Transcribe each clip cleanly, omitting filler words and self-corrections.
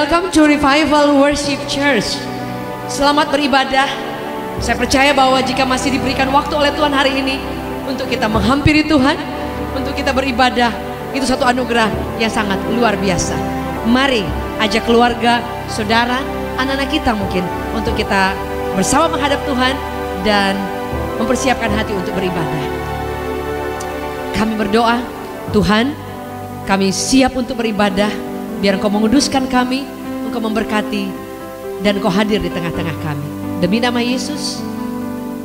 Welcome to Revival Worship Church. Selamat beribadah. Saya percaya bahwa jika masih diberikan waktu oleh Tuhan hari ini untuk kita menghampiri Tuhan, untuk kita beribadah, itu satu anugerah yang sangat luar biasa. Mari ajak keluarga, saudara, anak-anak kita mungkin untuk kita bersama menghadap Tuhan dan mempersiapkan hati untuk beribadah. Kami berdoa, Tuhan, kami siap untuk beribadah. Biar Engkau menguduskan kami, Engkau memberkati, dan Engkau hadir di tengah-tengah kami. Demi nama Yesus,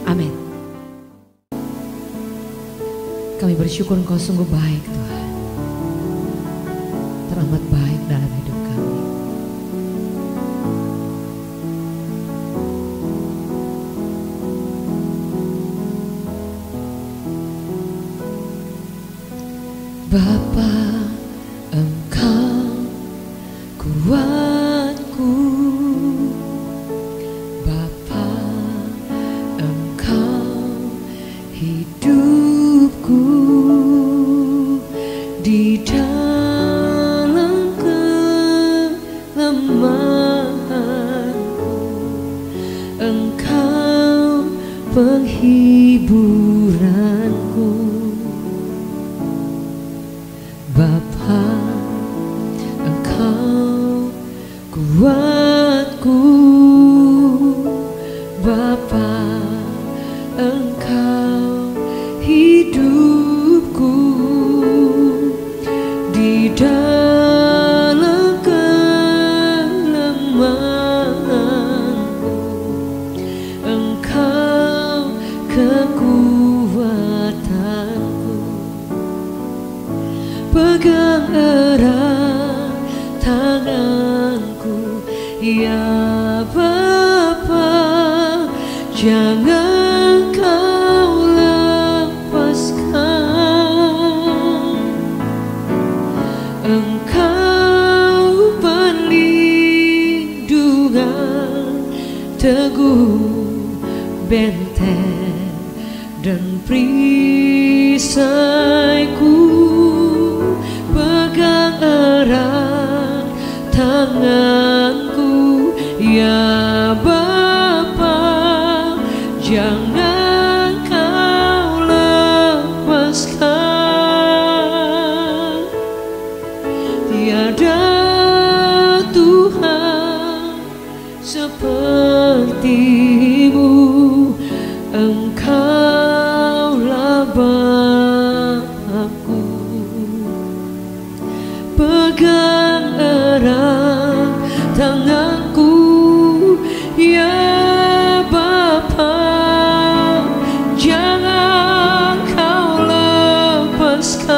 amin. Kami bersyukur Engkau sungguh baik Tuhan. Teramat baik dalam hidup kami. Bapa, Engkau kuatku, Bapa, Engkau hidupku, di dalam kelemahanku, Engkau penghiburanku, Bapa, Engkau kuatku, Bapa, Engkau hidupku, di dalam kelemahanku, Engkau kekuatanku. Pegang erat tanganku, ya Bapa, jangan Kau lepaskan. Engkau perlindungan, teguh benteng dan perisaiku. Pegang erat tanganku, ya Bapa, jangan Kau lepaskan. Tiada Tuhan seperti-Mu, Engkaulah Bapa-Ku. Pegang erat tanganku, ya Bapa, jangan Kau lepaskan.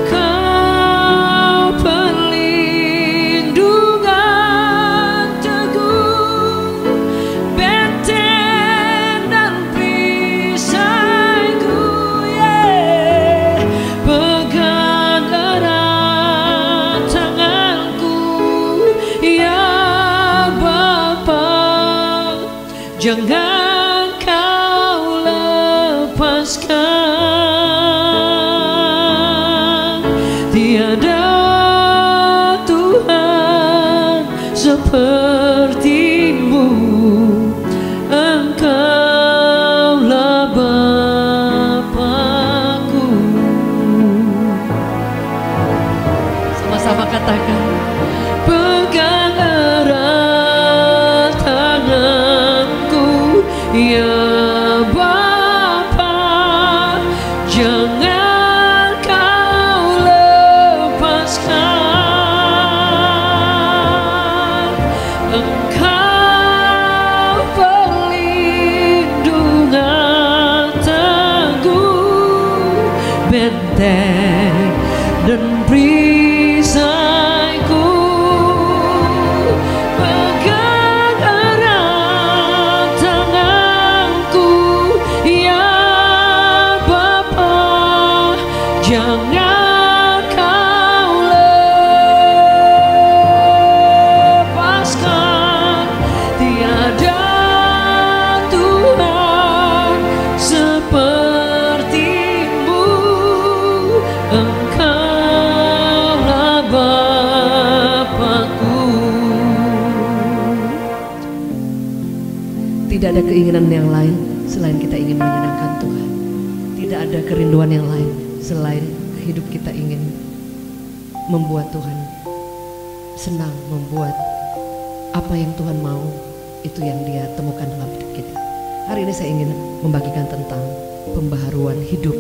Kau perlindungan, teguh benteng dan perisaiku, pegang erat tanganku, ya Bapa, jangan Kau lepaskan. Tiada Tuhan seperti-Mu, Engkaulah Bapa-Ku. Sama-sama katakan, pegang erat tanganku, ya Bapa, jangan Kau lepaskan. Engkau perlindungan, teguh benteng dan perisaiku. Tidak ada keinginan yang lain selain kita ingin menyenangkan Tuhan. Tidak ada kerinduan yang lain selain hidup kita ingin membuat Tuhan senang, membuat apa yang Tuhan mau itu yang Dia temukan dalam hidup kita. Hari ini saya ingin membagikan tentang pembaharuan hidup.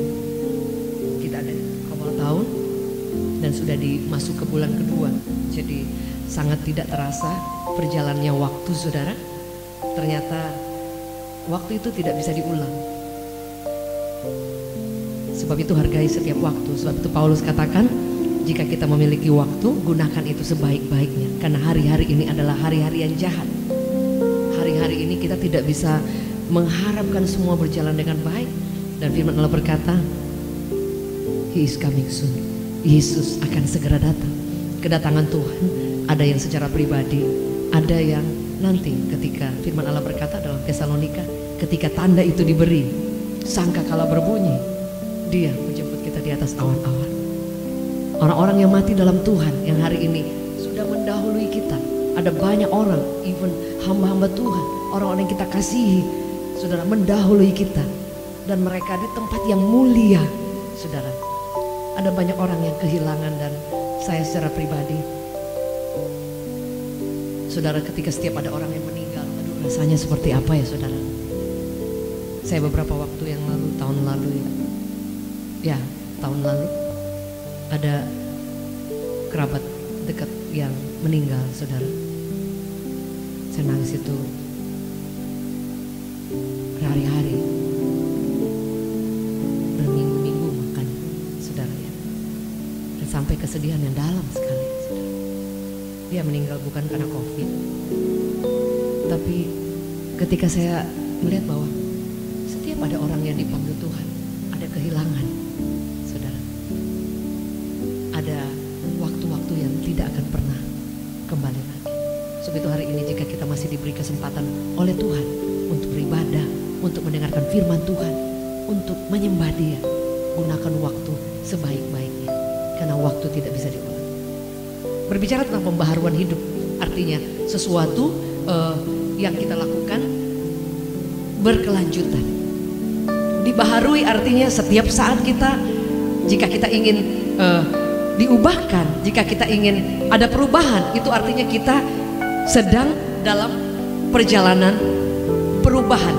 Kita ada awal tahun dan sudah masuk ke bulan kedua. Jadi sangat tidak terasa berjalannya waktu, saudara. Ternyata waktu itu tidak bisa diulang. Sebab itu hargai setiap waktu. Sebab itu Paulus katakan, jika kita memiliki waktu, gunakan itu sebaik-baiknya. Karena hari-hari ini adalah hari-hari yang jahat. Hari-hari ini kita tidak bisa mengharapkan semua berjalan dengan baik. Dan firman Allah berkata, He is coming soon. Yesus akan segera datang. Kedatangan Tuhan ada yang secara pribadi, ada yang nanti ketika firman Allah berkata dalam Tesalonika, ketika tanda itu diberi, sangkakala berbunyi, Dia menjemput kita di atas awan-awan. Orang-orang yang mati dalam Tuhan yang hari ini sudah mendahului kita. Ada banyak orang, even hamba-hamba Tuhan, orang-orang yang kita kasihi, saudara, mendahului kita. Dan mereka di tempat yang mulia, saudara. Ada banyak orang yang kehilangan, dan saya secara pribadi, saudara, ketika setiap ada orang yang meninggal, aduh rasanya seperti apa ya, saudara. Saya beberapa waktu yang lalu, tahun lalu ada kerabat dekat yang meninggal, saudara. Saya nangis itu berhari-hari, berminggu-minggu makan, saudara ya. Dan sampai kesedihan yang dalam sekali, saudara. Dia meninggal bukan karena COVID, tapi ketika saya melihat bahwa setiap ada orang yang dipanggil Tuhan, ada kehilangan, saudara. Ada waktu-waktu yang tidak akan pernah kembali lagi. Sebab itu hari ini jika kita masih diberi kesempatan oleh Tuhan untuk beribadah, untuk mendengarkan firman Tuhan, untuk menyembah Dia, gunakan waktu sebaik-baiknya. Karena waktu tidak bisa diulang. Berbicara tentang pembaharuan hidup, artinya sesuatu yang kita lakukan berkelanjutan. Dibaharui artinya setiap saat kita, jika kita ingin diubahkan, jika kita ingin ada perubahan, itu artinya kita sedang dalam perjalanan perubahan.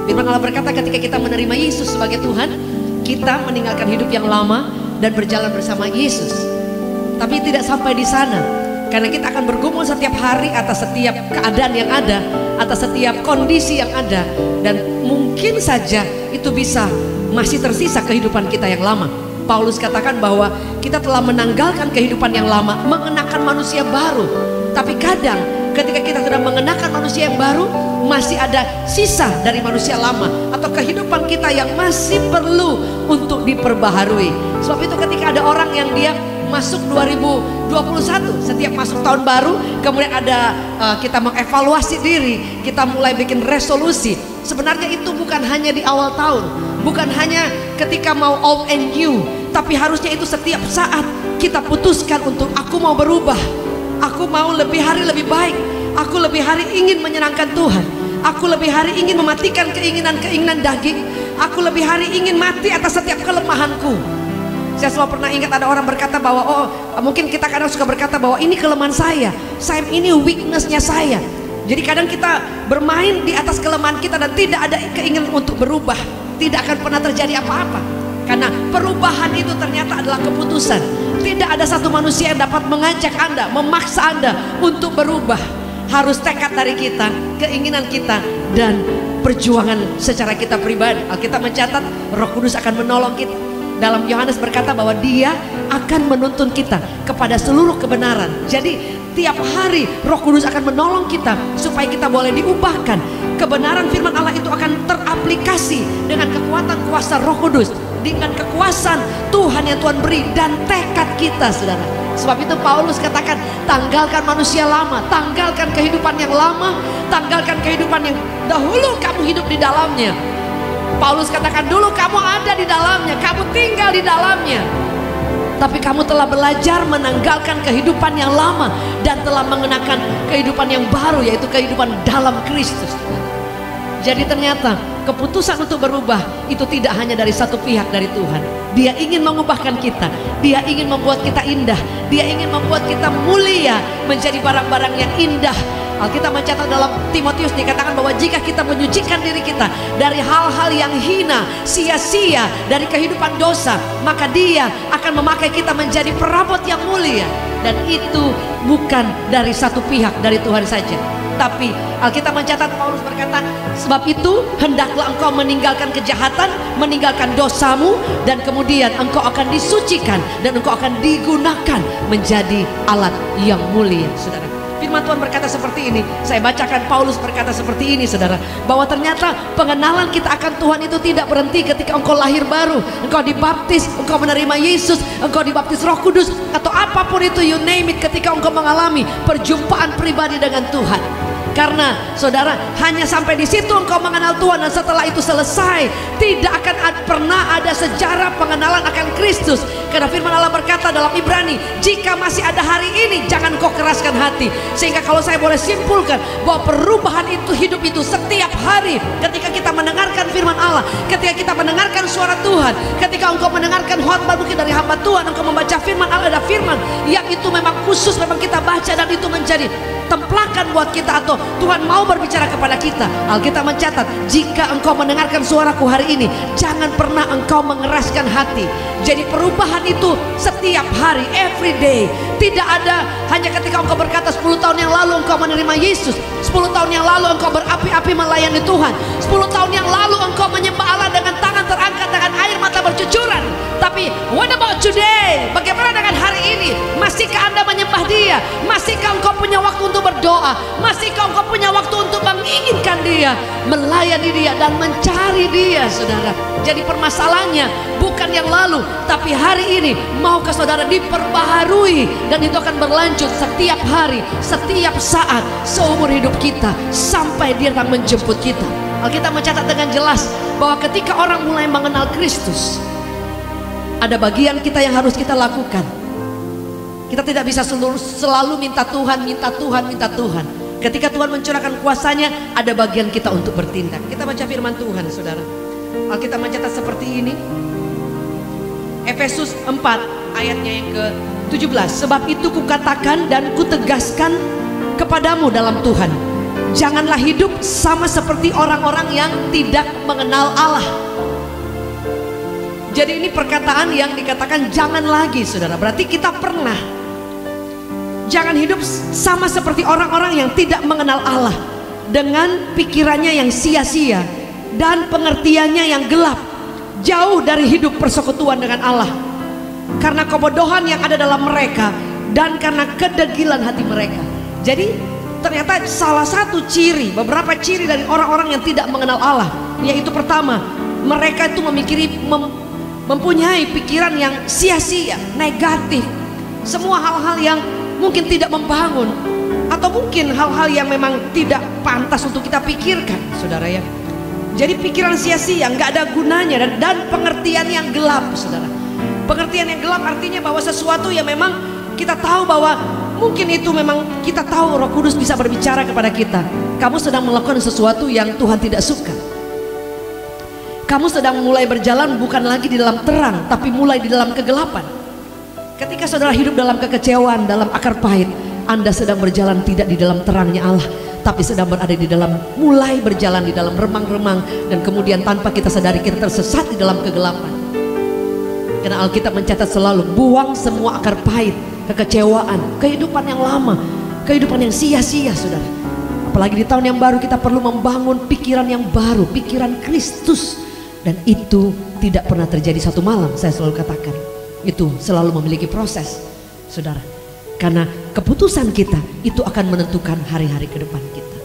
Firman Allah berkata, ketika kita menerima Yesus sebagai Tuhan, kita meninggalkan hidup yang lama dan berjalan bersama Yesus. Tapi tidak sampai di sana, karena kita akan bergumul setiap hari atas setiap keadaan yang ada, atas setiap kondisi yang ada, dan mungkin saja itu bisa masih tersisa kehidupan kita yang lama. Paulus katakan bahwa kita telah menanggalkan kehidupan yang lama, mengenakan manusia baru. Tapi kadang ketika kita sudah mengenakan manusia yang baru, masih ada sisa dari manusia lama, atau kehidupan kita yang masih perlu untuk diperbaharui. Sebab itu ketika ada orang yang dia masuk 2021, setiap masuk tahun baru, kemudian ada kita mengevaluasi diri, kita mulai bikin resolusi. Sebenarnya itu bukan hanya di awal tahun, bukan hanya ketika mau old and new, tapi harusnya itu setiap saat kita putuskan untuk aku mau berubah, aku mau lebih hari lebih baik, aku lebih hari ingin menyenangkan Tuhan, aku lebih hari ingin mematikan keinginan-keinginan daging, aku lebih hari ingin mati atas setiap kelemahanku. Saya selalu pernah ingat ada orang berkata bahwa mungkin kita kadang suka berkata bahwa ini kelemahan saya ini weaknessnya saya. Jadi kadang kita bermain di atas kelemahan kita dan tidak ada keinginan untuk berubah. Tidak akan pernah terjadi apa-apa. Karena perubahan itu ternyata adalah keputusan. Tidak ada satu manusia yang dapat mengajak Anda, memaksa Anda untuk berubah. Harus tekad dari kita, keinginan kita, dan perjuangan secara kita pribadi. Alkitab mencatat Roh Kudus akan menolong kita. Dalam Yohanes berkata bahwa Dia akan menuntun kita kepada seluruh kebenaran. Jadi tiap hari Roh Kudus akan menolong kita supaya kita boleh diubahkan. Kebenaran firman Allah itu akan teraplikasi dengan kekuatan kuasa Roh Kudus, dengan kekuasaan Tuhan yang Tuhan beri, dan tekad kita, saudara. Sebab itu Paulus katakan, tanggalkan manusia lama, tanggalkan kehidupan yang lama, tanggalkan kehidupan yang dahulu kamu hidup di dalamnya. Paulus katakan, dulu kamu ada di dalamnya, kamu tinggal di dalamnya, tapi kamu telah belajar menanggalkan kehidupan yang lama dan telah mengenakan kehidupan yang baru, yaitu kehidupan dalam Kristus. Jadi ternyata keputusan untuk berubah itu tidak hanya dari satu pihak dari Tuhan. Dia ingin mengubahkan kita. Dia ingin membuat kita indah. Dia ingin membuat kita mulia, menjadi barang-barang yang indah. Alkitab mencatat dalam Timotius dikatakan bahwa jika kita menyucikan diri kita dari hal-hal yang hina, sia-sia, dari kehidupan dosa, maka Dia akan memakai kita menjadi perabot yang mulia. Dan itu bukan dari satu pihak dari Tuhan saja, tapi Alkitab mencatat, Paulus berkata, sebab itu hendaklah engkau meninggalkan kejahatan, meninggalkan dosamu, dan kemudian engkau akan disucikan dan engkau akan digunakan menjadi alat yang mulia. Saudara, firman Tuhan berkata seperti ini. Saya bacakan, Paulus berkata seperti ini, saudara, bahwa ternyata pengenalan kita akan Tuhan itu tidak berhenti ketika engkau lahir baru, engkau dibaptis, engkau menerima Yesus, engkau dibaptis Roh Kudus, atau apapun itu, you name it, ketika engkau mengalami perjumpaan pribadi dengan Tuhan. Karena saudara, hanya sampai di situ engkau mengenal Tuhan, dan setelah itu selesai, tidak akan pernah ada sejarah pengenalan akan Kristus. Karena firman Allah berkata dalam Ibrani, jika masih ada hari ini, jangan kau keraskan hati. Sehingga kalau saya boleh simpulkan bahwa perubahan itu, hidup itu setiap hari. Ketika kita mendengarkan firman Allah, ketika kita mendengarkan suara Tuhan, ketika engkau mendengarkan khotbah mungkin dari hamba Tuhan, engkau membaca firman Allah, ada firman yang itu memang khusus, memang kita baca, dan itu menjadi templakan buat kita, atau Tuhan mau berbicara kepada kita. Alkitab mencatat, jika engkau mendengarkan suaraku hari ini, jangan pernah engkau mengeraskan hati. Jadi perubahan itu setiap hari, every day. Tidak ada hanya ketika engkau berkata 10 tahun yang lalu engkau menerima Yesus, 10 tahun yang lalu engkau berapi-api melayani Tuhan, 10 tahun yang lalu engkau menyembah Allah dengan tangan terangkat, dengan air mata bercucuran. Tapi what about today? Bagaimana dengan hari ini? Masihkah Anda menyembah Dia? Masihkah engkau punya waktu untuk berdoa? Masihkah engkau punya waktu untuk menginginkan Dia, melayani Dia, dan mencari Dia, saudara? Jadi permasalahannya bukan yang lalu, tapi hari ini. Maukah saudara diperbaharui? Dan itu akan berlanjut setiap hari, setiap saat, seumur hidup kita, sampai Dia akan menjemput kita. Alkitab mencatat dengan jelas bahwa ketika orang mulai mengenal Kristus, ada bagian kita yang harus kita lakukan. Kita tidak bisa selalu minta Tuhan, minta Tuhan, minta Tuhan. Ketika Tuhan mencurahkan kuasanya, ada bagian kita untuk bertindak. Kita baca firman Tuhan, saudara. Alkitab mencatat seperti ini. Efesus 4 ayatnya yang ke-17. Sebab itu kukatakan dan kutegaskan kepadamu dalam Tuhan, janganlah hidup sama seperti orang-orang yang tidak mengenal Allah. Jadi ini perkataan yang dikatakan jangan lagi, saudara. Berarti kita pernah. Jangan hidup sama seperti orang-orang yang tidak mengenal Allah, dengan pikirannya yang sia-sia dan pengertiannya yang gelap, jauh dari hidup persekutuan dengan Allah, karena kebodohan yang ada dalam mereka dan karena kedegilan hati mereka. Jadi ternyata salah satu ciri, beberapa ciri dari orang-orang yang tidak mengenal Allah, yaitu pertama, mereka itu mempunyai pikiran yang sia-sia, negatif. Semua hal-hal yang mungkin tidak membangun, atau mungkin hal-hal yang memang tidak pantas untuk kita pikirkan, saudara ya. Jadi pikiran sia-sia, nggak ada gunanya, dan pengertian yang gelap, saudara. Pengertian yang gelap artinya bahwa sesuatu yang memang kita tahu bahwa mungkin itu memang kita tahu Roh Kudus bisa berbicara kepada kita. Kamu sedang melakukan sesuatu yang Tuhan tidak suka. Kamu sedang mulai berjalan bukan lagi di dalam terang, tapi mulai di dalam kegelapan. Ketika saudara hidup dalam kekecewaan, dalam akar pahit, Anda sedang berjalan tidak di dalam terangnya Allah, tapi sedang berada di dalam, mulai berjalan di dalam remang-remang, dan kemudian tanpa kita sadari kita tersesat di dalam kegelapan. Karena Alkitab mencatat selalu, buang semua akar pahit, kekecewaan, kehidupan yang lama, kehidupan yang sia-sia, saudara. Apalagi di tahun yang baru kita perlu membangun pikiran yang baru, pikiran Kristus. Dan itu tidak pernah terjadi satu malam, saya selalu katakan. Itu selalu memiliki proses, saudara. Karena keputusan kita itu akan menentukan hari-hari ke depan kita.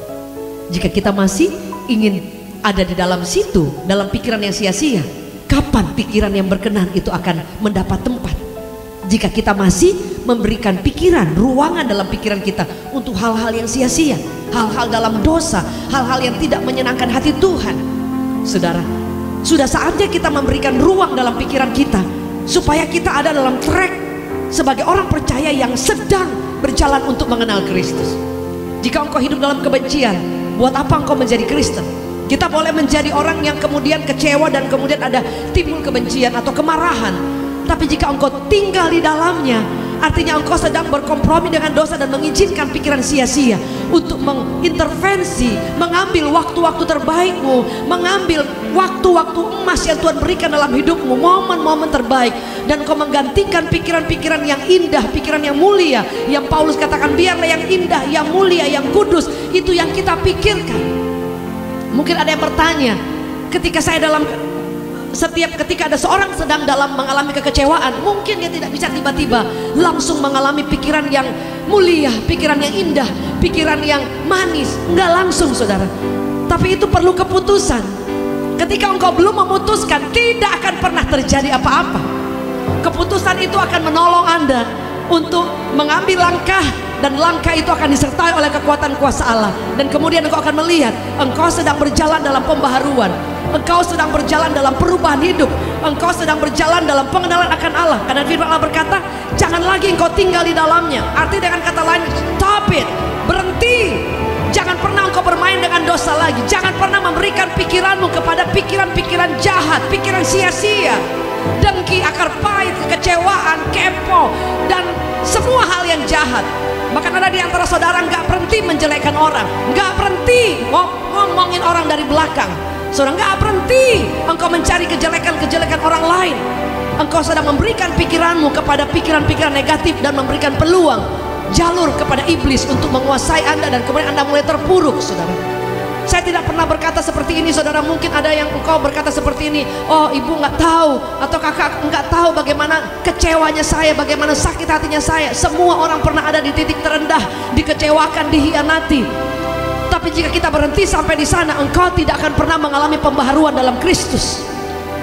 Jika kita masih ingin ada di dalam situ, dalam pikiran yang sia-sia, kapan pikiran yang berkenan itu akan mendapat tempat? Jika kita masih memberikan pikiran, ruangan dalam pikiran kita untuk hal-hal yang sia-sia, hal-hal dalam dosa, hal-hal yang tidak menyenangkan hati Tuhan, saudara, sudah saatnya kita memberikan ruang dalam pikiran kita supaya kita ada dalam track sebagai orang percaya yang sedang berjalan untuk mengenal Kristus. Jika engkau hidup dalam kebencian, buat apa engkau menjadi Kristen? Kita boleh menjadi orang yang kemudian kecewa dan kemudian ada timbul kebencian atau kemarahan. Tapi jika engkau tinggal di dalamnya, artinya engkau sedang berkompromi dengan dosa dan mengizinkan pikiran sia-sia untuk mengintervensi, mengambil waktu-waktu terbaikmu, mengambil waktu-waktu emas yang Tuhan berikan dalam hidupmu, momen-momen terbaik, dan engkau menggantikan pikiran-pikiran yang indah, pikiran yang mulia, yang Paulus katakan biarlah yang indah, yang mulia, yang kudus, itu yang kita pikirkan. Mungkin ada yang bertanya, ketika ada seorang sedang mengalami kekecewaan, mungkin dia tidak bisa tiba-tiba langsung mengalami pikiran yang mulia, pikiran yang indah, pikiran yang manis. Enggak langsung, saudara. Tapi itu perlu keputusan. Ketika engkau belum memutuskan, tidak akan pernah terjadi apa-apa. Keputusan itu akan menolong Anda untuk mengambil langkah, dan langkah itu akan disertai oleh kekuatan kuasa Allah. Dan kemudian engkau akan melihat engkau sedang berjalan dalam pembaharuan, engkau sedang berjalan dalam perubahan hidup, engkau sedang berjalan dalam pengenalan akan Allah. Karena firman Allah berkata, jangan lagi engkau tinggal di dalamnya. Arti dengan kata lain, stop it, berhenti. Jangan pernah engkau bermain dengan dosa lagi. Jangan pernah memberikan pikiranmu kepada pikiran-pikiran jahat, pikiran sia-sia, dengki, akar pahit, kekecewaan, kepo, dan semua hal yang jahat. Bahkan ada di antara saudara nggak berhenti menjelekkan orang, nggak berhenti ngomongin orang dari belakang. Saudara nggak berhenti engkau mencari kejelekan-kejelekan orang lain. Engkau sedang memberikan pikiranmu kepada pikiran-pikiran negatif dan memberikan peluang, jalur kepada iblis untuk menguasai Anda, dan kemudian Anda mulai terpuruk, saudara. Saya tidak pernah berkata seperti ini, saudara. Mungkin ada yang engkau berkata seperti ini, oh ibu nggak tahu, atau kakak nggak tahu bagaimana kecewanya saya, bagaimana sakit hatinya saya. Semua orang pernah ada di titik terendah, dikecewakan, dihianati. Tapi jika kita berhenti sampai di sana, engkau tidak akan pernah mengalami pembaharuan dalam Kristus.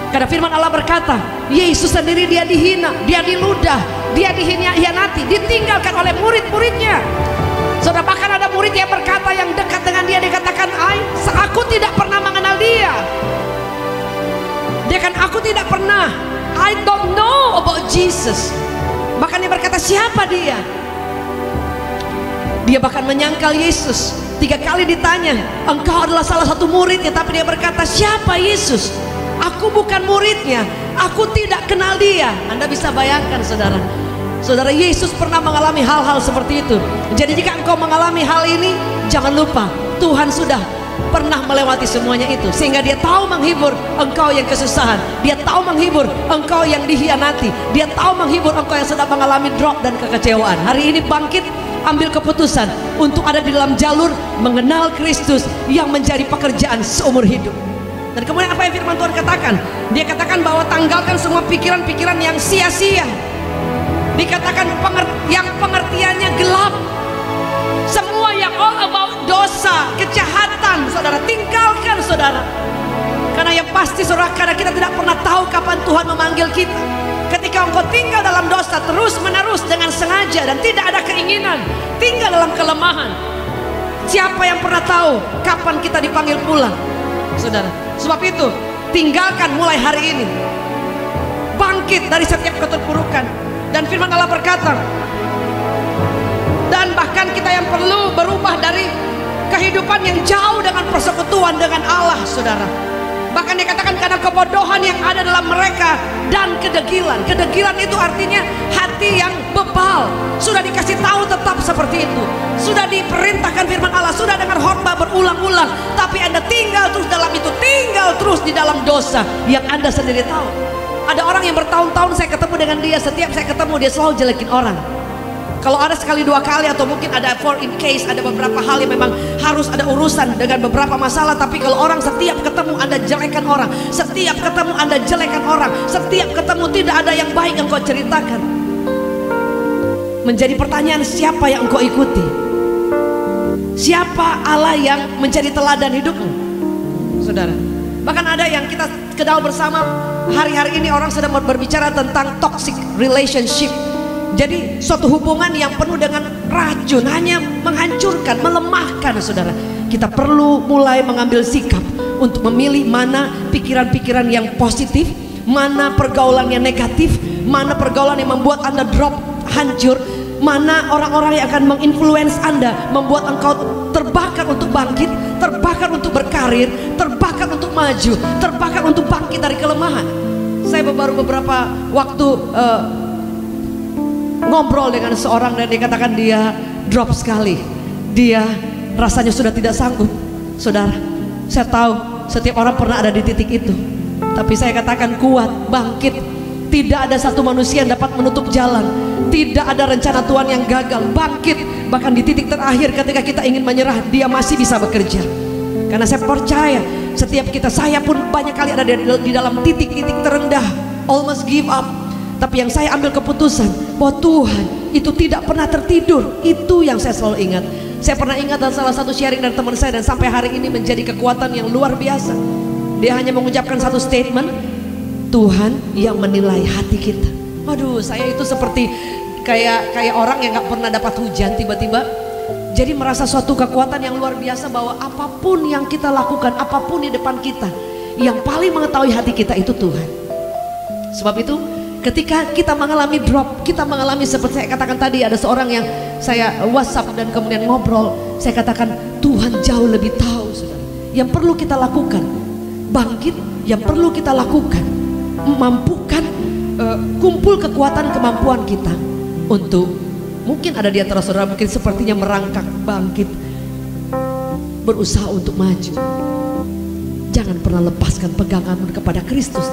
Karena firman Allah berkata, Yesus sendiri dia dihina, dia diludah, dia dihianati, ditinggalkan oleh murid-muridnya. Saudara, bahkan ada murid yang berkata, yang dekat dengan dia, dia katakan, aku tidak pernah mengenal dia. Dia kan, aku tidak pernah, I don't know about Jesus. Bahkan dia berkata, siapa dia? Dia bahkan menyangkal Yesus. 3 kali ditanya, engkau adalah salah satu muridnya, tapi dia berkata, siapa Yesus? Aku bukan muridnya, aku tidak kenal dia. Anda bisa bayangkan, saudara. Saudara, Yesus pernah mengalami hal-hal seperti itu. Jadi jika engkau mengalami hal ini, jangan lupa Tuhan sudah pernah melewati semuanya itu, sehingga dia tahu menghibur engkau yang kesusahan, dia tahu menghibur engkau yang dihianati, dia tahu menghibur engkau yang sedang mengalami drop dan kekecewaan. Hari ini bangkit, ambil keputusan untuk ada di dalam jalur mengenal Kristus yang menjadi pekerjaan seumur hidup. Dan kemudian apa yang firman Tuhan katakan? Dia katakan bahwa tanggalkan semua pikiran-pikiran yang sia-sia. Dikatakan yang pengertiannya gelap, semua yang all about dosa, kejahatan, saudara, tinggalkan, saudara. Karena yang pasti, saudara, karena kita tidak pernah tahu kapan Tuhan memanggil kita. Ketika engkau tinggal dalam dosa terus menerus dengan sengaja dan tidak ada keinginan, tinggal dalam kelemahan, siapa yang pernah tahu kapan kita dipanggil pulang, saudara? Sebab itu, tinggalkan mulai hari ini, bangkit dari setiap keterpurukan. Dan firman Allah berkata, dan bahkan kita yang perlu berubah dari kehidupan yang jauh dengan persekutuan dengan Allah, saudara. Bahkan dikatakan karena kebodohan yang ada dalam mereka dan kedegilan. Kedegilan itu artinya hati yang bebal. Sudah dikasih tahu tetap seperti itu, sudah diperintahkan firman Allah, sudah dengar khotbah berulang-ulang, tapi Anda tinggal terus dalam itu, tinggal terus di dalam dosa yang Anda sendiri tahu. Ada orang yang bertahun-tahun saya ketemu dengan dia, setiap saya ketemu dia selalu jelekin orang. Kalau ada sekali 2 kali, atau mungkin ada for in case, ada beberapa hal yang memang harus ada urusan dengan beberapa masalah. Tapi kalau orang setiap ketemu Anda jelekan orang, setiap ketemu Anda jelekan orang, setiap ketemu tidak ada yang baik yang kau ceritakan. Menjadi pertanyaan, siapa yang engkau ikuti? Siapa Allah yang menjadi teladan hidupmu, saudara? Bahkan ada yang kita kenal bersama, hari-hari ini orang sedang berbicara tentang toxic relationship. Jadi suatu hubungan yang penuh dengan racun, hanya menghancurkan, melemahkan, saudara. Kita perlu mulai mengambil sikap untuk memilih mana pikiran-pikiran yang positif, mana pergaulan yang negatif, mana pergaulan yang membuat Anda drop, hancur, mana orang-orang yang akan menginfluence Anda, membuat engkau terbakar untuk bangkit, terbakar untuk berkarir, terbakar untuk maju, terbakar untuk bangkit dari kelemahan. Saya baru beberapa waktu ngobrol dengan seorang dan dikatakan dia drop sekali. Dia rasanya sudah tidak sanggup. Saudara, saya tahu setiap orang pernah ada di titik itu. Tapi saya katakan kuat, bangkit. Tidak ada satu manusia yang dapat menutup jalan. Tidak ada rencana Tuhan yang gagal. Bangkit. Bahkan di titik terakhir ketika kita ingin menyerah, Dia masih bisa bekerja. Karena saya percaya setiap kita, saya pun banyak kali ada di dalam titik-titik terendah, almost give up. Tapi yang saya ambil keputusan bahwa Tuhan itu tidak pernah tertidur. Itu yang saya selalu ingat. Saya pernah ingat dan salah satu sharing dari teman saya, dan sampai hari ini menjadi kekuatan yang luar biasa. Dia hanya mengucapkan satu statement, Tuhan yang menilai hati kita. Aduh, saya itu seperti kayak orang yang gak pernah dapat hujan tiba-tiba. Jadi merasa suatu kekuatan yang luar biasa bahwa apapun yang kita lakukan, apapun di depan kita, yang paling mengetahui hati kita itu Tuhan. Sebab itu ketika kita mengalami drop, kita mengalami seperti saya katakan tadi, ada seorang yang saya WhatsApp dan kemudian ngobrol, saya katakan Tuhan jauh lebih tahu, saudara. Yang perlu kita lakukan bangkit, yang perlu kita lakukan memampukan kumpul kekuatan kemampuan kita untuk, mungkin ada di antara saudara mungkin sepertinya merangkak bangkit, berusaha untuk maju. Jangan pernah lepaskan peganganmu kepada Kristus,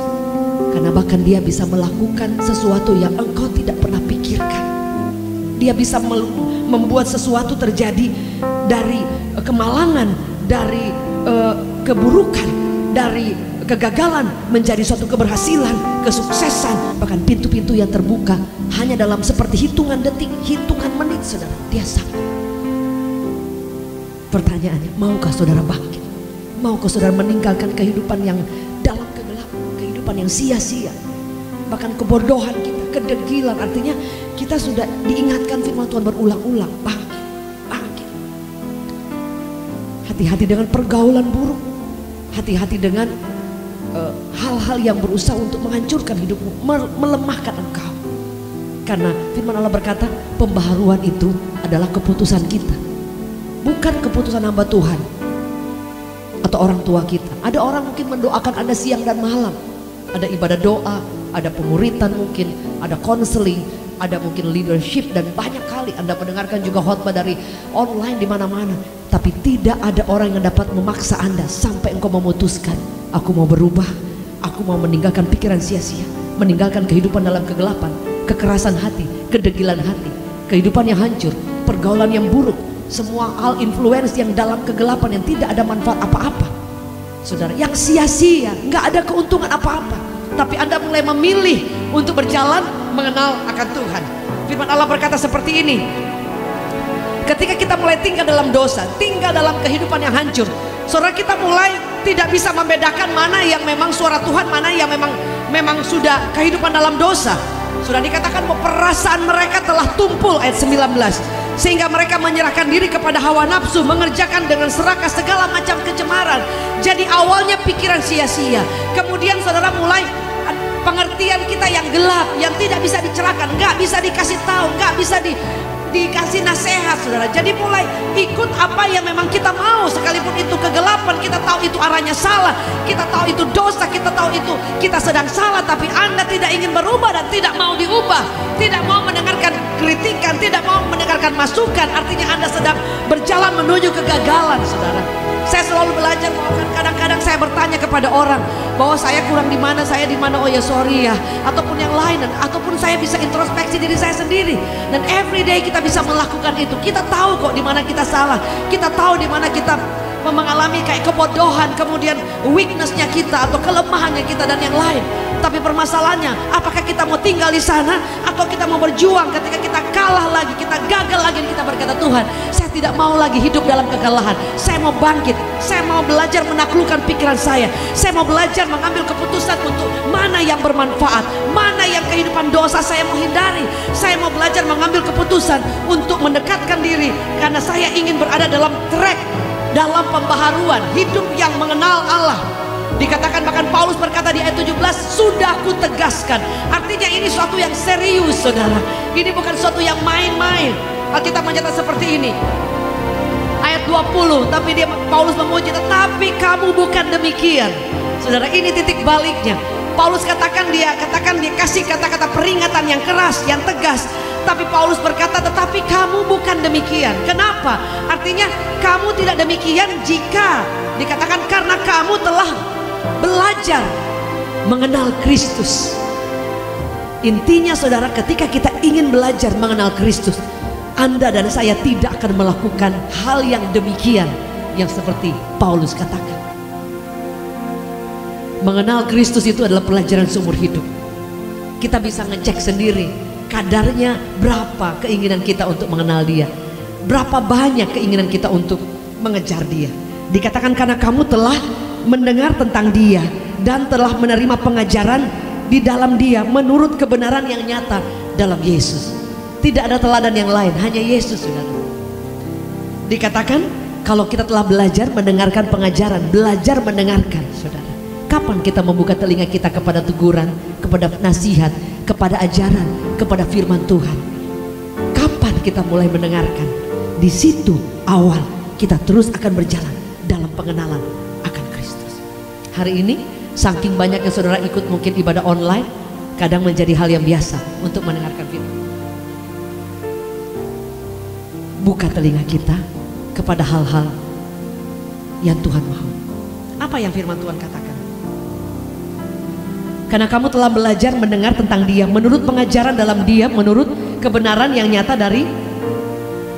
karena bahkan Dia bisa melakukan sesuatu yang engkau tidak pernah pikirkan. Dia bisa membuat sesuatu terjadi dari kemalangan, dari keburukan, dari kegagalan menjadi suatu keberhasilan, kesuksesan. Bahkan pintu-pintu yang terbuka hanya dalam seperti hitungan detik, hitungan menit, saudara. Dia sanggup. Pertanyaannya, maukah saudara bangkit? Maukah saudara meninggalkan kehidupan yang dalam kegelapan, kehidupan yang sia-sia, bahkan kebodohan kita, kedegilan? Artinya kita sudah diingatkan firman Tuhan berulang-ulang, bangkit, bangkit. Hati-hati dengan pergaulan buruk, hati-hati dengan hal-hal yang berusaha untuk menghancurkan hidupmu, melemahkan engkau. Karena firman Allah berkata, pembaharuan itu adalah keputusan kita, bukan keputusan hamba Tuhan atau orang tua kita. Ada orang mungkin mendoakan Anda siang dan malam, ada ibadah doa, ada pemuritan, mungkin ada konseling, ada mungkin leadership, dan banyak kali Anda mendengarkan juga khotbah dari online di mana-mana. Tapi tidak ada orang yang dapat memaksa Anda sampai engkau memutuskan, aku mau berubah, aku mau meninggalkan pikiran sia-sia, meninggalkan kehidupan dalam kegelapan, kekerasan hati, kedegilan hati, kehidupan yang hancur, pergaulan yang buruk, semua hal influence yang dalam kegelapan yang tidak ada manfaat apa-apa. Saudara, yang sia-sia, nggak ada keuntungan apa-apa. Tapi Anda mulai memilih untuk berjalan mengenal akan Tuhan. Firman Allah berkata seperti ini, ketika kita mulai tinggal dalam dosa, tinggal dalam kehidupan yang hancur, saudara, kita mulai tidak bisa membedakan mana yang memang suara Tuhan, mana yang memang sudah kehidupan dalam dosa. Sudah dikatakan bahwa perasaan mereka telah tumpul, ayat 19, sehingga mereka menyerahkan diri kepada hawa nafsu, mengerjakan dengan serakah segala macam kecemaran. Jadi awalnya pikiran sia-sia, kemudian saudara mulai pengertian kita yang gelap, yang tidak bisa dicerahkan, nggak bisa dikasih tahu, nggak bisa dikasih nasihat, saudara. Jadi mulai ikut apa yang memang kita mau, sekalipun itu kegelapan, kita tahu itu arahnya salah, kita tahu itu dosa, kita tahu itu kita sedang salah, tapi Anda tidak ingin berubah dan tidak mau diubah, tidak mau mendengarkan kritikan, tidak mau mendengarkan masukan. Artinya Anda sedang berjalan menuju kegagalan, saudara. Saya selalu belajar bahwa kadang-kadang saya bertanya kepada orang bahwa saya kurang di mana, saya di mana, oh ya sorry ya, ataupun yang lain, ataupun saya bisa introspeksi diri saya sendiri. Dan everyday kita bisa melakukan itu. Kita tahu kok di mana kita salah, kita tahu di mana kita mengalami kayak kebodohan, kemudian weaknessnya kita atau kelemahannya kita dan yang lain. Tapi permasalahannya, apakah kita mau tinggal di sana atau kita mau berjuang ketika kita kalah lagi, kita gagal lagi, kita berkata, Tuhan, saya tidak mau lagi hidup dalam kekalahan. Saya mau bangkit, saya mau belajar menaklukkan pikiran saya mau belajar mengambil keputusan untuk mana yang bermanfaat, mana yang kehidupan dosa saya mau hindari. Saya mau belajar mengambil keputusan untuk mendekatkan diri, karena saya ingin berada dalam track, dalam pembaharuan hidup yang mengenal Allah. Dikatakan bahkan Paulus berkata di ayat 17, sudah kutegaskan. Artinya ini suatu yang serius, saudara. Ini bukan suatu yang main-main. Alkitab mencatat seperti ini, ayat 20, tapi Paulus memuji, tetapi kamu bukan demikian. Saudara, ini titik baliknya. Paulus katakan dia kasih kata-kata peringatan yang keras, yang tegas. Tapi Paulus berkata, tetapi kamu bukan demikian. Kenapa? Artinya kamu tidak demikian jika dikatakan karena kamu telah belajar mengenal Kristus. Intinya saudara, ketika kita ingin belajar mengenal Kristus, Anda dan saya tidak akan melakukan hal yang demikian yang seperti Paulus katakan. Mengenal Kristus itu adalah pelajaran seumur hidup. Kita bisa ngecek sendiri kadarnya berapa keinginan kita untuk mengenal Dia, berapa banyak keinginan kita untuk mengejar Dia. Dikatakan karena kamu telah mendengar tentang Dia dan telah menerima pengajaran di dalam Dia menurut kebenaran yang nyata dalam Yesus. Tidak ada teladan yang lain, hanya Yesus, saudara. Dikatakan kalau kita telah belajar mendengarkan pengajaran, belajar mendengarkan, saudara. Kapan kita membuka telinga kita kepada teguran, kepada nasihat, kepada ajaran, kepada firman Tuhan? Kapan kita mulai mendengarkan? Di situ awal kita terus akan berjalan dalam pengenalan akan Kristus. Hari ini saking banyaknya saudara ikut mungkin ibadah online, kadang menjadi hal yang biasa untuk mendengarkan firman. Buka telinga kita kepada hal-hal yang Tuhan mau. Apa yang firman Tuhan katakan? Karena kamu telah belajar mendengar tentang Dia menurut pengajaran dalam Dia, menurut kebenaran yang nyata dari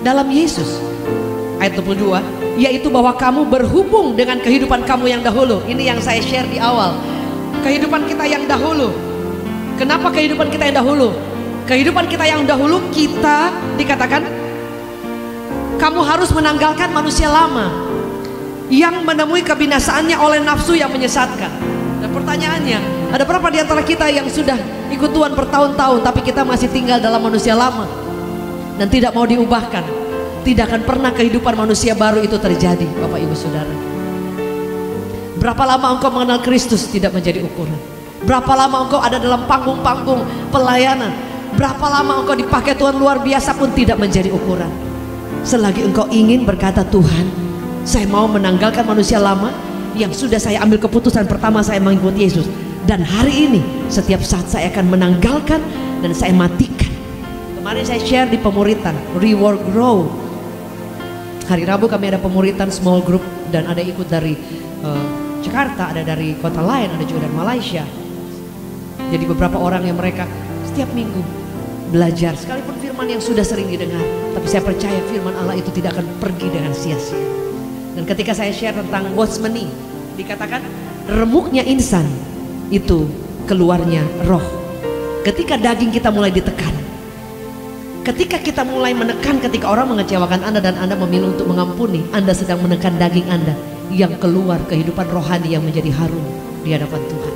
dalam Yesus. Ayat 22, yaitu bahwa kamu berhubung dengan kehidupan kamu yang dahulu. Ini yang saya share di awal. Kehidupan kita yang dahulu. Kenapa kehidupan kita yang dahulu? Kehidupan kita yang dahulu, kita dikatakan kamu harus menanggalkan manusia lama yang menemui kebinasaannya oleh nafsu yang menyesatkan. Dan pertanyaannya, ada berapa di antara kita yang sudah ikut Tuhan bertahun-tahun tapi kita masih tinggal dalam manusia lama dan tidak mau diubahkan? Tidak akan pernah kehidupan manusia baru itu terjadi, Bapak Ibu Saudara. Berapa lama engkau mengenal Kristus tidak menjadi ukuran. Berapa lama engkau ada dalam panggung-panggung pelayanan, berapa lama engkau dipakai Tuhan luar biasa pun tidak menjadi ukuran. Selagi engkau ingin berkata, Tuhan, saya mau menanggalkan manusia lama yang sudah saya ambil keputusan pertama saya mengikuti Yesus, dan hari ini setiap saat saya akan menanggalkan dan saya matikan. Kemarin saya share di pemuritan Reward Grow. Hari Rabu kami ada pemuritan small group dan ada ikut dari Jakarta, ada dari kota lain, ada juga dari Malaysia. Jadi beberapa orang yang mereka setiap minggu belajar, sekalipun firman yang sudah sering didengar, tapi saya percaya firman Allah itu tidak akan pergi dengan sia-sia. Dan ketika saya share tentang watchmeni, dikatakan remuknya insan itu keluarnya roh. Ketika daging kita mulai ditekan, ketika kita mulai menekan, ketika orang mengecewakan Anda dan Anda memilih untuk mengampuni, Anda sedang menekan daging Anda yang keluar kehidupan rohani yang menjadi harum di hadapan Tuhan.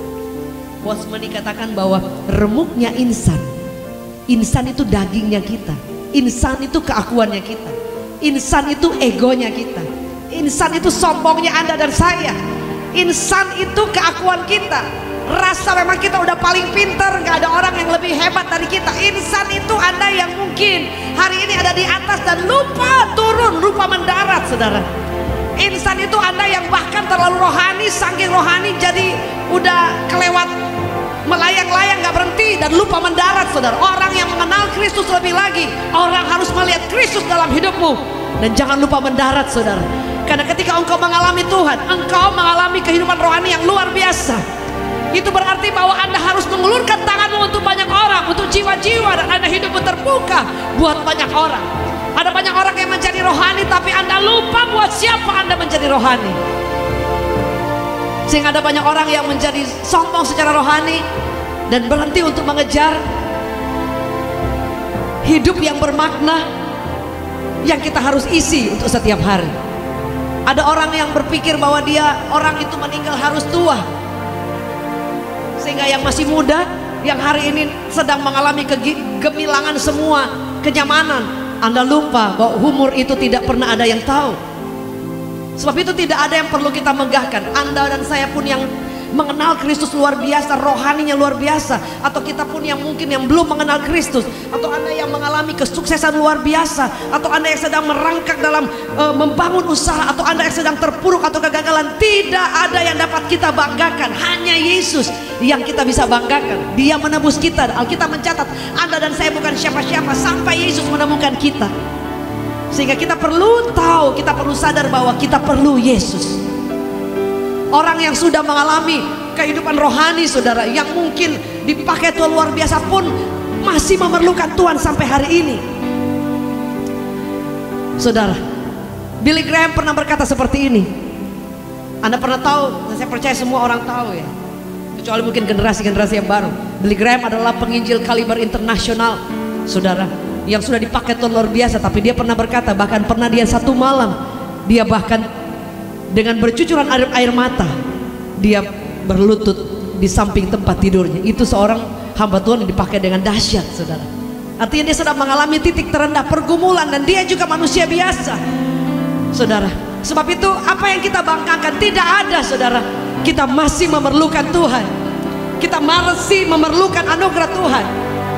Watchmeni katakan bahwa remuknya insan, insan itu dagingnya kita, insan itu keakuannya kita, insan itu egonya kita, insan itu sombongnya Anda dan saya, insan itu keakuan kita, rasa memang kita udah paling pintar, gak ada orang yang lebih hebat dari kita. Insan itu Anda yang mungkin hari ini ada di atas dan lupa turun, lupa mendarat, saudara. Insan itu Anda yang bahkan terlalu rohani, saking rohani jadi udah kelewat, melayang-layang gak berhenti dan lupa mendarat, saudara. Orang yang mengenal Kristus lebih lagi, orang harus melihat Kristus dalam hidupmu dan jangan lupa mendarat, saudara. Karena ketika engkau mengalami Tuhan, engkau mengalami kehidupan rohani yang luar biasa. Itu berarti bahwa Anda harus mengulurkan tanganmu untuk banyak orang, untuk jiwa-jiwa, dan Anda hidupmu terbuka buat banyak orang. Ada banyak orang yang menjadi rohani tapi Anda lupa buat siapa Anda menjadi rohani. Sehingga ada banyak orang yang menjadi sombong secara rohani dan berhenti untuk mengejar hidup yang bermakna yang kita harus isi untuk setiap hari. Ada orang yang berpikir bahwa orang itu meninggal harus tua, sehingga yang masih muda, yang hari ini sedang mengalami kegemilangan semua kenyamanan, Anda lupa bahwa umur itu tidak pernah ada yang tahu. Sebab itu tidak ada yang perlu kita megahkan. Anda dan saya pun yang mengenal Kristus luar biasa, rohaninya luar biasa. Atau kita pun yang mungkin yang belum mengenal Kristus, atau Anda yang mengalami kesuksesan luar biasa, atau Anda yang sedang merangkak dalam membangun usaha, atau Anda yang sedang terpuruk atau kegagalan, tidak ada yang dapat kita banggakan, hanya Yesus yang kita bisa banggakan. Dia menebus kita. Alkitab mencatat, Anda dan saya bukan siapa-siapa sampai Yesus menemukan kita. Sehingga kita perlu tahu, kita perlu sadar bahwa kita perlu Yesus. Orang yang sudah mengalami kehidupan rohani, saudara, yang mungkin dipakai Tuhan luar biasa pun masih memerlukan Tuhan sampai hari ini. Saudara, Billy Graham pernah berkata seperti ini. Anda pernah tahu, dan saya percaya semua orang tahu ya, kecuali mungkin generasi-generasi yang baru. Billy Graham adalah penginjil kaliber internasional, saudara, yang sudah dipakai Tuhan luar biasa. Tapi dia pernah berkata, bahkan pernah dia satu malam, dia bahkan dengan bercucuran air mata, dia berlutut di samping tempat tidurnya. Itu seorang hamba Tuhan yang dipakai dengan dahsyat, saudara. Artinya dia sedang mengalami titik terendah, pergumulan, dan dia juga manusia biasa, saudara. Sebab itu apa yang kita banggakan tidak ada, saudara. Kita masih memerlukan Tuhan, kita masih memerlukan anugerah Tuhan,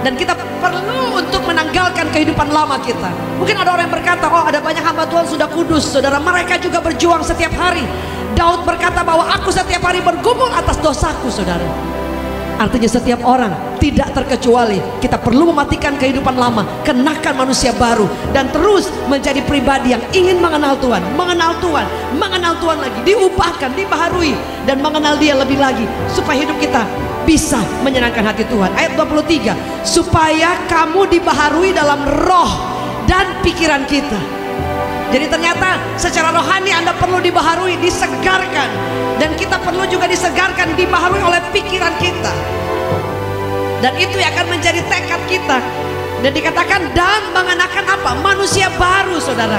dan kita perlu untuk menanggalkan kehidupan lama kita. Mungkin ada orang yang berkata, oh ada banyak hamba Tuhan sudah kudus, saudara. Mereka juga berjuang setiap hari. Daud berkata bahwa aku setiap hari bergumul atas dosaku, saudara. Artinya setiap orang, tidak terkecuali, kita perlu mematikan kehidupan lama, kenakan manusia baru, dan terus menjadi pribadi yang ingin mengenal Tuhan, mengenal Tuhan lagi, diubahkan, dibaharui, dan mengenal Dia lebih lagi, supaya hidup kita bisa menyenangkan hati Tuhan. Ayat 23, supaya kamu dibaharui dalam roh dan pikiran kita. Jadi ternyata secara rohani Anda perlu dibaharui, disegarkan, dan kita perlu juga disegarkan, dibaharui oleh pikiran kita. Dan itu yang akan menjadi tekad kita. Dan dikatakan dan mengenakan apa? Manusia baru, saudara,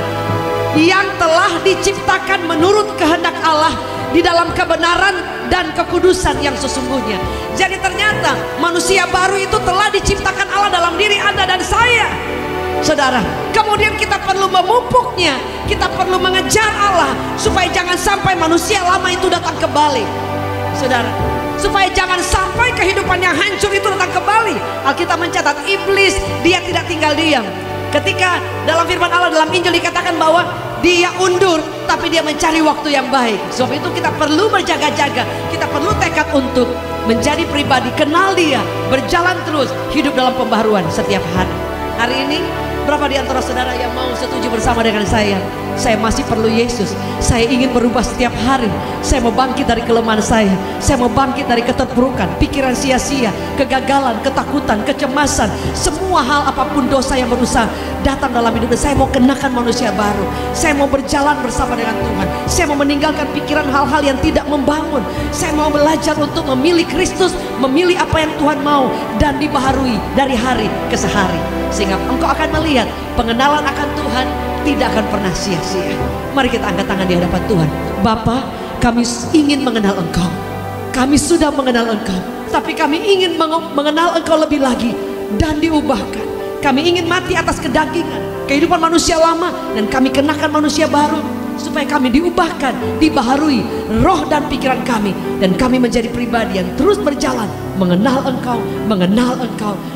yang telah diciptakan menurut kehendak Allah di dalam kebenaran dan kekudusan yang sesungguhnya. Jadi ternyata manusia baru itu telah diciptakan Allah dalam diri Anda dan saya, saudara. Kemudian kita perlu memupuknya, kita perlu mengejar Allah, supaya jangan sampai manusia lama itu datang kembali, saudara. Supaya jangan sampai kehidupan yang hancur itu datang kembali. Alkitab mencatat iblis dia tidak tinggal diam. Ketika dalam firman Allah dalam Injil dikatakan bahwa dia undur, tapi dia mencari waktu yang baik. Sebab itu kita perlu berjaga-jaga, kita perlu tekad untuk menjadi pribadi, kenal Dia, berjalan terus, hidup dalam pembaharuan setiap hari. Hari ini berapa di antara saudara yang mau setuju bersama dengan saya? Saya masih perlu Yesus. Saya ingin berubah setiap hari. Saya mau bangkit dari kelemahan saya. Saya mau bangkit dari keterpurukan, pikiran sia-sia, kegagalan, ketakutan, kecemasan, semua hal apapun dosa yang berusaha datang dalam hidup. Saya mau kenakan manusia baru. Saya mau berjalan bersama dengan Tuhan. Saya mau meninggalkan pikiran hal-hal yang tidak membangun. Saya mau belajar untuk memilih Kristus, memilih apa yang Tuhan mau, dan dibaharui dari hari ke hari. Sehingga engkau akan melihat pengenalan akan Tuhan tidak akan pernah sia-sia. Mari kita angkat tangan di hadapan Tuhan. Bapa, kami ingin mengenal Engkau. Kami sudah mengenal Engkau, tapi kami ingin mengenal Engkau lebih lagi dan diubahkan. Kami ingin mati atas kedagingan, kehidupan manusia lama, dan kami kenakan manusia baru, supaya kami diubahkan, dibaharui roh dan pikiran kami, dan kami menjadi pribadi yang terus berjalan mengenal Engkau,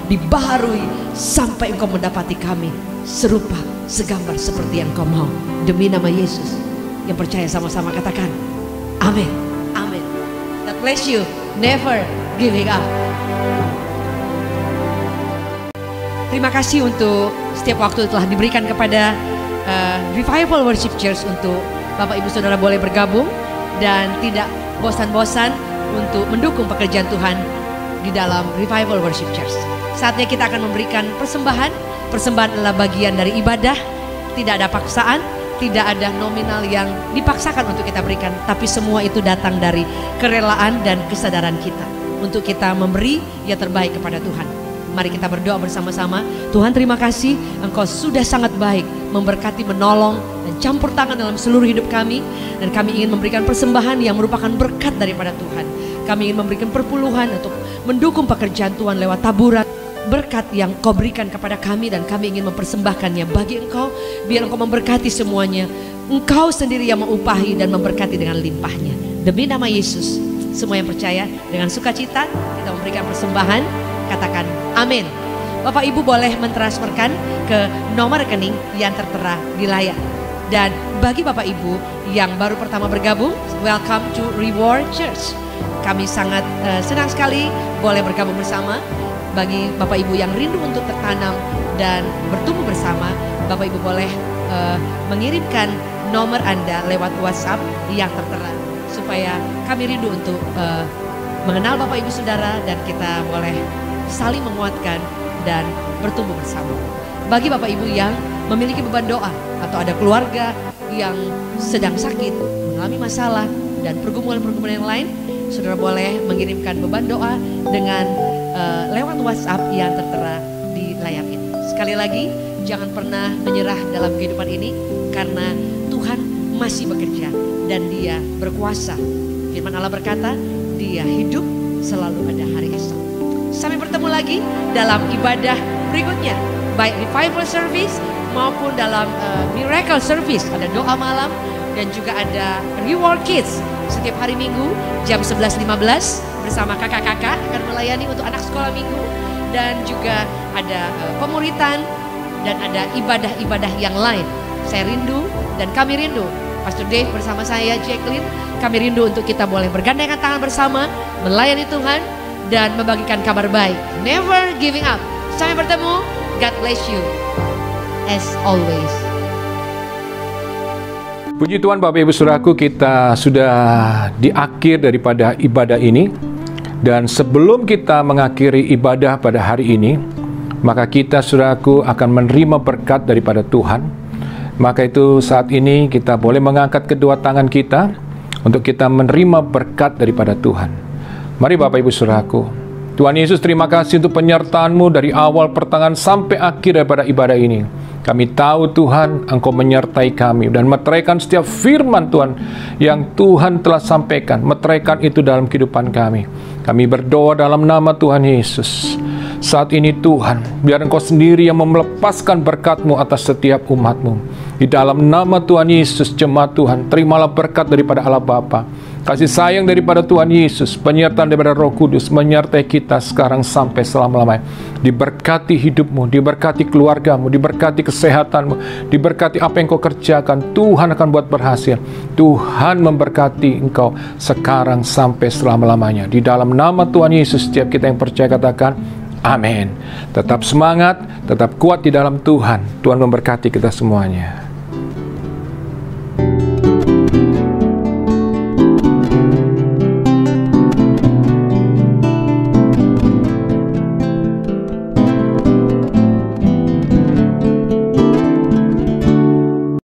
dibaharui sampai Engkau mendapati kami serupa, segambar seperti yang Kau mau. Demi nama Yesus, yang percaya sama-sama katakan amin. Amin. God bless you. Never giving up. Terima kasih untuk setiap waktu telah diberikan kepada Revival Worship Church untuk Bapak Ibu Saudara boleh bergabung dan tidak bosan-bosan untuk mendukung pekerjaan Tuhan di dalam Revival Worship Church. Saatnya kita akan memberikan persembahan. Persembahan adalah bagian dari ibadah, tidak ada paksaan, tidak ada nominal yang dipaksakan untuk kita berikan, tapi semua itu datang dari kerelaan dan kesadaran kita untuk kita memberi yang terbaik kepada Tuhan. Mari kita berdoa bersama-sama. Tuhan, terima kasih, Engkau sudah sangat baik memberkati, menolong, dan campur tangan dalam seluruh hidup kami. Dan kami ingin memberikan persembahan yang merupakan berkat daripada Tuhan. Kami ingin memberikan perpuluhan untuk mendukung pekerjaan Tuhan lewat taburan berkat yang Kau berikan kepada kami, dan kami ingin mempersembahkannya bagi Engkau, biar Engkau memberkati semuanya. Engkau sendiri yang mengupahi dan memberkati dengan limpahnya. Demi nama Yesus, Semua yang percaya dengan sukacita kita memberikan persembahan, katakan amin. Bapak Ibu boleh mentransferkan ke nomor rekening yang tertera di layar. Dan bagi Bapak Ibu yang baru pertama bergabung, welcome to Reward Church. Kami sangat senang sekali boleh bergabung bersama. Bagi Bapak Ibu yang rindu untuk tertanam dan bertumbuh bersama, Bapak Ibu boleh mengirimkan nomor Anda lewat WhatsApp yang tertera, supaya kami rindu untuk mengenal Bapak Ibu Saudara dan kita boleh saling menguatkan dan bertumbuh bersama. Bagi Bapak Ibu yang memiliki beban doa atau ada keluarga yang sedang sakit, mengalami masalah dan pergumulan-pergumulan yang lain, saudara boleh mengirimkan beban doa dengan lewat WhatsApp yang tertera di layar ini. Sekali lagi, jangan pernah menyerah dalam kehidupan ini, karena Tuhan masih bekerja dan Dia berkuasa. Firman Allah berkata, Dia hidup, selalu ada hari esok. Sampai bertemu lagi dalam ibadah berikutnya, baik revival service maupun dalam miracle service. Ada doa malam dan juga ada reward kids setiap hari Minggu jam 11.15 bersama kakak-kakak akan melayani untuk anak sekolah minggu. Dan juga ada pemuritan dan ada ibadah-ibadah yang lain. Saya rindu dan kami rindu, Pastor Dave bersama saya, Jacqueline, kami rindu untuk kita boleh bergandengan tangan bersama, melayani Tuhan dan membagikan kabar baik. Never giving up. Sampai bertemu. God bless you as always. Puji Tuhan Bapak Ibu Saudaraku, kita sudah di akhir daripada ibadah ini. Dan sebelum kita mengakhiri ibadah pada hari ini, maka kita saudaraku akan menerima berkat daripada Tuhan. Maka itu saat ini kita boleh mengangkat kedua tangan kita untuk kita menerima berkat daripada Tuhan. Mari Bapak Ibu Saudaraku. Tuhan Yesus, terima kasih untuk penyertaan-Mu dari awal pertengahan sampai akhir daripada ibadah ini. Kami tahu Tuhan, Engkau menyertai kami dan meteraikan setiap firman Tuhan yang Tuhan telah sampaikan. Meteraikan itu dalam kehidupan kami. Kami berdoa dalam nama Tuhan Yesus. Saat ini Tuhan, biar Engkau sendiri yang melepaskan berkat-Mu atas setiap umat-Mu. Di dalam nama Tuhan Yesus, jemaat Tuhan, terimalah berkat daripada Allah Bapa. Kasih sayang daripada Tuhan Yesus, penyertaan daripada Roh Kudus menyertai kita sekarang sampai selama-lamanya. Diberkati hidupmu, diberkati keluargamu, diberkati kesehatanmu, diberkati apa yang kau kerjakan. Tuhan akan buat berhasil. Tuhan memberkati engkau sekarang sampai selama-lamanya. Di dalam nama Tuhan Yesus, setiap kita yang percaya katakan amin. Tetap semangat, tetap kuat di dalam Tuhan. Tuhan memberkati kita semuanya.